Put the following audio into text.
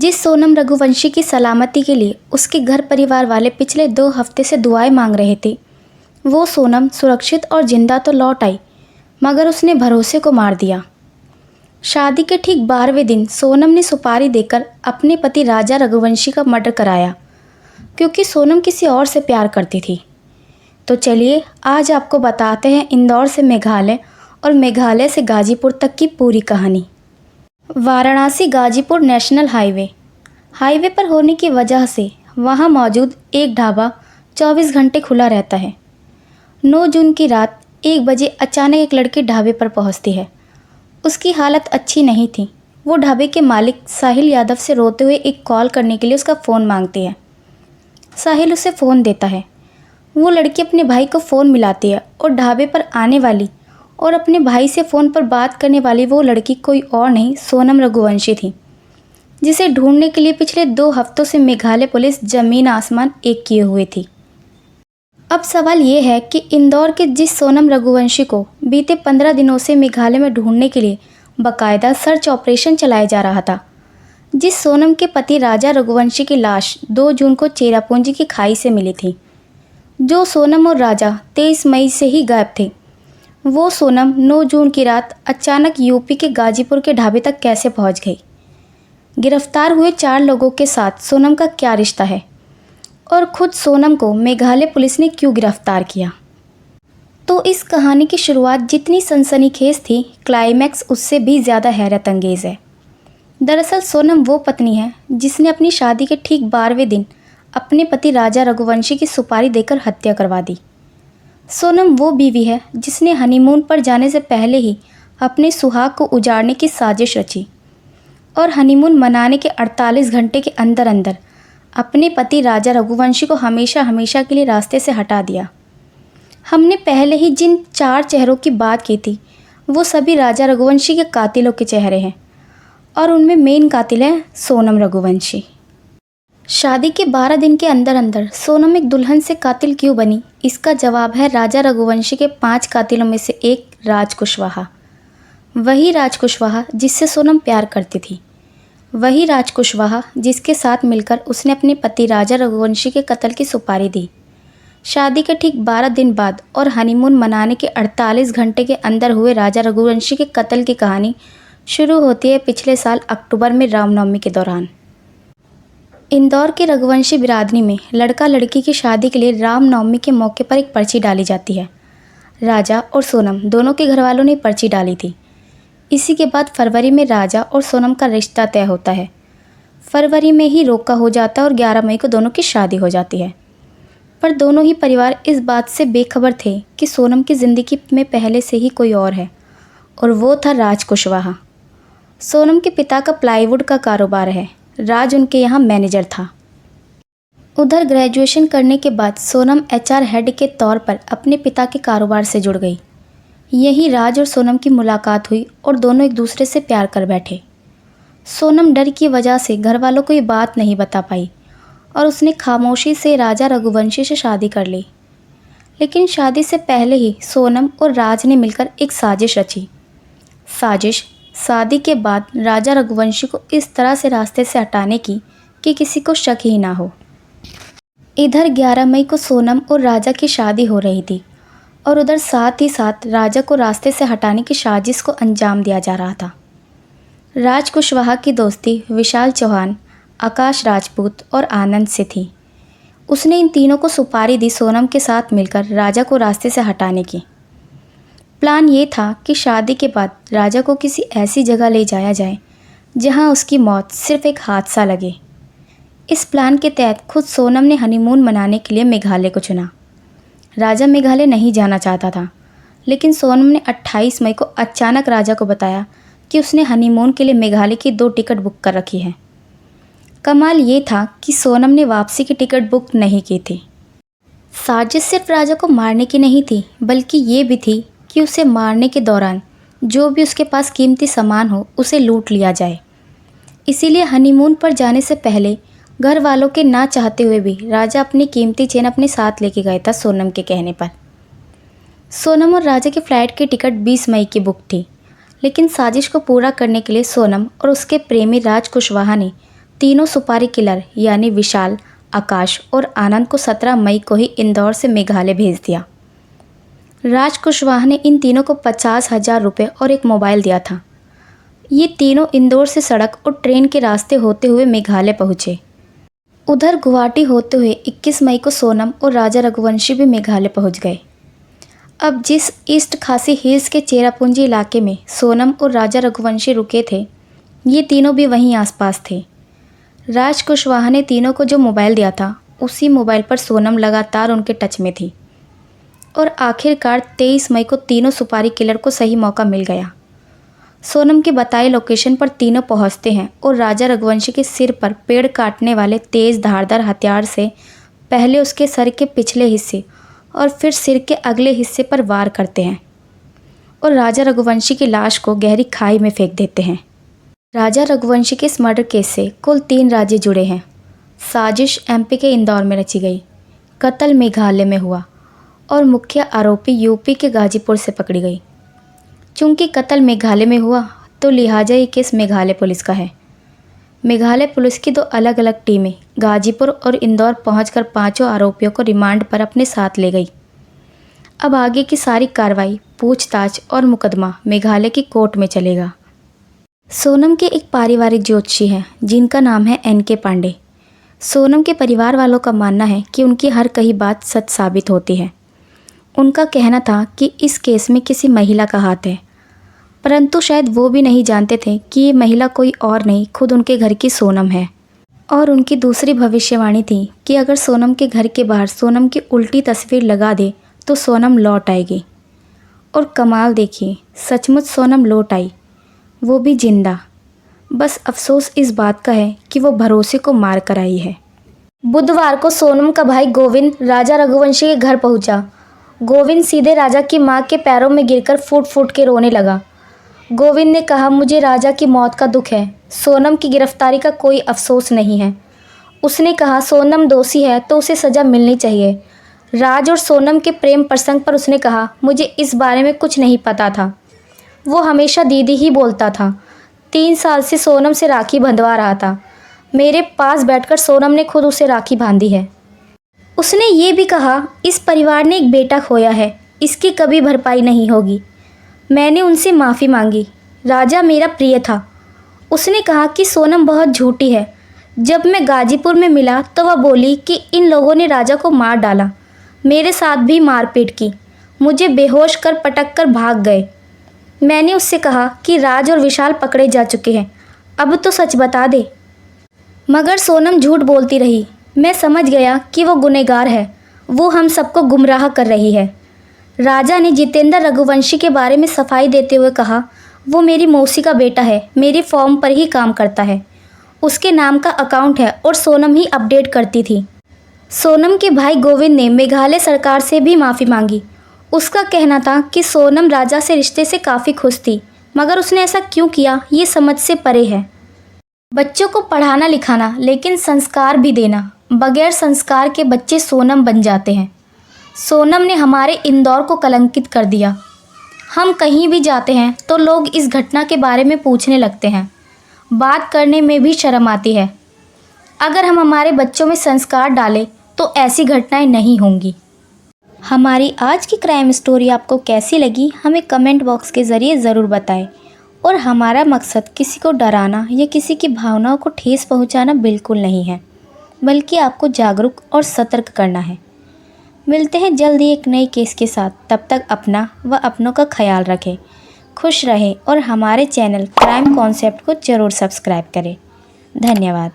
जिस सोनम रघुवंशी की सलामती के लिए उसके घर परिवार वाले पिछले 2 हफ्ते से दुआएं मांग रहे थे, वो सोनम सुरक्षित और जिंदा तो लौट आई, मगर उसने भरोसे को मार दिया। शादी के ठीक 12वें दिन सोनम ने सुपारी देकर अपने पति राजा रघुवंशी का मर्डर कराया, क्योंकि सोनम किसी और से प्यार करती थी। तो चलिए आज आपको बताते हैं इंदौर से मेघालय और मेघालय से गाजीपुर तक की पूरी कहानी। वाराणसी गाजीपुर नेशनल हाईवे पर होने की वजह से वहां मौजूद एक ढाबा 24 घंटे खुला रहता है। 9 जून की रात 1 बजे अचानक एक लड़की ढाबे पर पहुंचती है। उसकी हालत अच्छी नहीं थी। वो ढाबे के मालिक साहिल यादव से रोते हुए एक कॉल करने के लिए उसका फ़ोन मांगती है। साहिल उसे फ़ोन देता है। वो लड़की अपने भाई को फ़ोन मिलाती है और ढाबे पर आने वाली और अपने भाई से फ़ोन पर बात करने वाली वो लड़की कोई और नहीं, सोनम रघुवंशी थी, जिसे ढूंढने के लिए पिछले 2 हफ्तों से मेघालय पुलिस ज़मीन आसमान एक किए हुए थी। अब सवाल ये है कि इंदौर के जिस सोनम रघुवंशी को बीते 15 दिनों से मेघालय में ढूंढने के लिए बाकायदा सर्च ऑपरेशन चलाया जा रहा था, जिस सोनम के पति राजा रघुवंशी की लाश 2 जून को चेरापूंजी की खाई से मिली थी, जो सोनम और राजा 23 मई से ही गायब थे, वो सोनम 9 जून की रात अचानक यूपी के गाजीपुर के ढाबे तक कैसे पहुंच गई? गिरफ्तार हुए 4 लोगों के साथ सोनम का क्या रिश्ता है और खुद सोनम को मेघालय पुलिस ने क्यों गिरफ्तार किया? तो इस कहानी की शुरुआत जितनी सनसनीखेज थी, क्लाइमैक्स उससे भी ज़्यादा हैरत अंगेज़ है। दरअसल सोनम वो पत्नी है जिसने अपनी शादी के ठीक 12वें दिन अपने पति राजा रघुवंशी की सुपारी देकर हत्या करवा दी। सोनम वो बीवी है जिसने हनीमून पर जाने से पहले ही अपने सुहाग को उजाड़ने की साजिश रची और हनीमून मनाने के 48 घंटे के अंदर अंदर अपने पति राजा रघुवंशी को हमेशा हमेशा के लिए रास्ते से हटा दिया। हमने पहले ही जिन 4 चेहरों की बात की थी, वो सभी राजा रघुवंशी के कातिलों के चेहरे हैं और उनमें मेन कातिल है सोनम रघुवंशी। शादी के 12 दिन के अंदर अंदर सोनम एक दुल्हन से कातिल क्यों बनी? इसका जवाब है राजा रघुवंशी के 5 कातिलों में से एक राज कुशवाहा। वही राज कुशवाहा जिससे सोनम प्यार करती थी, वही राज कुशवाहा जिसके साथ मिलकर उसने अपने पति राजा रघुवंशी के कत्ल की सुपारी दी। शादी के ठीक 12 दिन बाद और हनीमून मनाने के 48 घंटे के अंदर हुए राजा रघुवंशी के कत्ल की कहानी शुरू होती है पिछले साल अक्टूबर में रामनवमी के दौरान। इंदौर के रघुवंशी बिरादरी में लड़का लड़की की शादी के लिए रामनवमी के मौके पर एक पर्ची डाली जाती है। राजा और सोनम दोनों के घर वालों ने पर्ची डाली थी। इसी के बाद फरवरी में राजा और सोनम का रिश्ता तय होता है। फरवरी में ही रोका हो जाता है और 11 मई को दोनों की शादी हो जाती है। पर दोनों ही परिवार इस बात से बेखबर थे कि सोनम की ज़िंदगी में पहले से ही कोई और है, और वो था राज कुशवाहा। सोनम के पिता का प्लाईवुड का कारोबार है। राज उनके यहाँ मैनेजर था। उधर ग्रेजुएशन करने के बाद सोनम HR हेड के तौर पर अपने पिता के कारोबार से जुड़ गई। यही राज और सोनम की मुलाकात हुई और दोनों एक दूसरे से प्यार कर बैठे। सोनम डर की वजह से घर वालों को ये बात नहीं बता पाई और उसने खामोशी से राजा रघुवंशी से शादी कर ली। लेकिन शादी से पहले ही सोनम और राज ने मिलकर एक साजिश रची। शादी के बाद राजा रघुवंशी को इस तरह से रास्ते से हटाने की कि किसी को शक ही ना हो। इधर 11 मई को सोनम और राजा की शादी हो रही थी और उधर साथ ही साथ राजा को रास्ते से हटाने की साजिश को अंजाम दिया जा रहा था। राज कुशवाहा की दोस्ती विशाल चौहान, आकाश राजपूत और आनंद से थी। उसने इन तीनों को सुपारी दी सोनम के साथ मिलकर राजा को रास्ते से हटाने की। प्लान ये था कि शादी के बाद राजा को किसी ऐसी जगह ले जाया जाए जहां उसकी मौत सिर्फ एक हादसा लगे। इस प्लान के तहत खुद सोनम ने हनीमून मनाने के लिए मेघालय को चुना। राजा मेघालय नहीं जाना चाहता था, लेकिन सोनम ने 28 मई को अचानक राजा को बताया कि उसने हनीमून के लिए मेघालय की 2 टिकट बुक कर रखी है। कमाल ये था कि सोनम ने वापसी की टिकट बुक नहीं की थी। साजिश सिर्फ राजा को मारने की नहीं थी, बल्कि ये भी थी कि उसे मारने के दौरान जो भी उसके पास कीमती सामान हो उसे लूट लिया जाए। इसीलिए हनीमून पर जाने से पहले घर वालों के ना चाहते हुए भी राजा अपनी कीमती चेन अपने साथ लेके गया था सोनम के कहने पर। सोनम और राजा की फ़्लाइट की टिकट 20 मई की बुक थी, लेकिन साजिश को पूरा करने के लिए सोनम और उसके प्रेमी राज कुशवाहा ने तीनों सुपारी किलर यानी विशाल, आकाश और आनंद को 17 मई को ही इंदौर से मेघालय भेज दिया। राज कुशवाहा ने इन तीनों को 50,000 रुपये और एक मोबाइल दिया था। ये तीनों इंदौर से सड़क और ट्रेन के रास्ते होते हुए मेघालय पहुँचे। उधर गुवाहाटी होते हुए 21 मई को सोनम और राजा रघुवंशी भी मेघालय पहुँच गए। अब जिस ईस्ट खासी हिल्स के चेरापूंजी इलाके में सोनम और राजा रघुवंशी रुके थे, ये तीनों भी वहीं आसपास थे। राज कुशवाहा ने तीनों को जो मोबाइल दिया था, उसी मोबाइल पर सोनम लगातार उनके टच में थी और आखिरकार 23 मई को तीनों सुपारी किलर को सही मौका मिल गया। सोनम की बताई लोकेशन पर तीनों पहुंचते हैं और राजा रघुवंशी के सिर पर पेड़ काटने वाले तेज़ धारदार हथियार से पहले उसके सर के पिछले हिस्से और फिर सिर के अगले हिस्से पर वार करते हैं और राजा रघुवंशी की लाश को गहरी खाई में फेंक देते हैं। राजा रघुवंशी के इस मर्डर केस से कुल 3 राज्य जुड़े हैं। साजिश एमपी के इंदौर में रची गई, कत्ल मेघालय में हुआ और मुख्य आरोपी यूपी के गाजीपुर से पकड़ी गई। चूँकि कत्ल मेघालय में हुआ तो लिहाजा ये केस मेघालय पुलिस का है। मेघालय पुलिस की 2 अलग अलग टीमें गाजीपुर और इंदौर पहुंचकर 5 आरोपियों को रिमांड पर अपने साथ ले गई। अब आगे की सारी कार्रवाई, पूछताछ और मुकदमा मेघालय की कोर्ट में चलेगा। सोनम के एक पारिवारिक ज्योतिषी हैं जिनका नाम है NK पांडे। सोनम के परिवार वालों का मानना है कि उनकी हर कही बात सच साबित होती है। उनका कहना था कि इस केस में किसी महिला का हाथ है, परंतु शायद वो भी नहीं जानते थे कि ये महिला कोई और नहीं, खुद उनके घर की सोनम है। और उनकी दूसरी भविष्यवाणी थी कि अगर सोनम के घर के बाहर सोनम की उल्टी तस्वीर लगा दे तो सोनम लौट आएगी। और कमाल देखिए, सचमुच सोनम लौट आई, वो भी जिंदा। बस अफसोस इस बात का है कि वो भरोसे को मार कर आई है। बुधवार को सोनम का भाई गोविंद राजा रघुवंशी के घर पहुंचा। गोविंद सीधे राजा की मां के पैरों में गिरकर फूट फूट के रोने लगा। गोविंद ने कहा, मुझे राजा की मौत का दुख है, सोनम की गिरफ्तारी का कोई अफसोस नहीं है। उसने कहा, सोनम दोषी है तो उसे सज़ा मिलनी चाहिए। राज और सोनम के प्रेम प्रसंग पर उसने कहा, मुझे इस बारे में कुछ नहीं पता था, वो हमेशा दीदी ही बोलता था। 3 साल से सोनम से राखी बंधवा रहा था, मेरे पास बैठकर सोनम ने खुद उसे राखी बांधी है। उसने ये भी कहा, इस परिवार ने एक बेटा खोया है, इसकी कभी भरपाई नहीं होगी। मैंने उनसे माफ़ी मांगी। राजा मेरा प्रिय था। उसने कहा कि सोनम बहुत झूठी है। जब मैं गाजीपुर में मिला तो वह बोली कि इन लोगों ने राजा को मार डाला, मेरे साथ भी मारपीट की, मुझे बेहोश कर पटक कर भाग गए। मैंने उससे कहा कि राज और विशाल पकड़े जा चुके हैं, अब तो सच बता दे। मगर सोनम झूठ बोलती रही। मैं समझ गया कि वो गुनहगार है, वो हम सबको गुमराह कर रही है। राजा ने जितेंद्र रघुवंशी के बारे में सफाई देते हुए कहा, वो मेरी मौसी का बेटा है, मेरे फॉर्म पर ही काम करता है, उसके नाम का अकाउंट है और सोनम ही अपडेट करती थी। सोनम के भाई गोविंद ने मेघालय सरकार से भी माफ़ी मांगी। उसका कहना था कि सोनम राजा से रिश्ते से काफ़ी खुश थी, मगर उसने ऐसा क्यों किया ये समझ से परे है। बच्चों को पढ़ाना लिखाना, लेकिन संस्कार भी देना, बगैर संस्कार के बच्चे सोनम बन जाते हैं। सोनम ने हमारे इंदौर को कलंकित कर दिया। हम कहीं भी जाते हैं तो लोग इस घटना के बारे में पूछने लगते हैं, बात करने में भी शर्म आती है। अगर हम हमारे बच्चों में संस्कार डालें तो ऐसी घटनाएं नहीं होंगी। हमारी आज की क्राइम स्टोरी आपको कैसी लगी हमें कमेंट बॉक्स के ज़रिए ज़रूर बताएं। और हमारा मकसद किसी को डराना या किसी की भावनाओं को ठेस पहुंचाना बिल्कुल नहीं है, बल्कि आपको जागरूक और सतर्क करना है। मिलते हैं जल्द ही एक नए केस के साथ। तब तक अपना व अपनों का ख्याल रखें, खुश रहें और हमारे चैनल क्राइम कॉन्सेप्ट को ज़रूर सब्सक्राइब करें। धन्यवाद।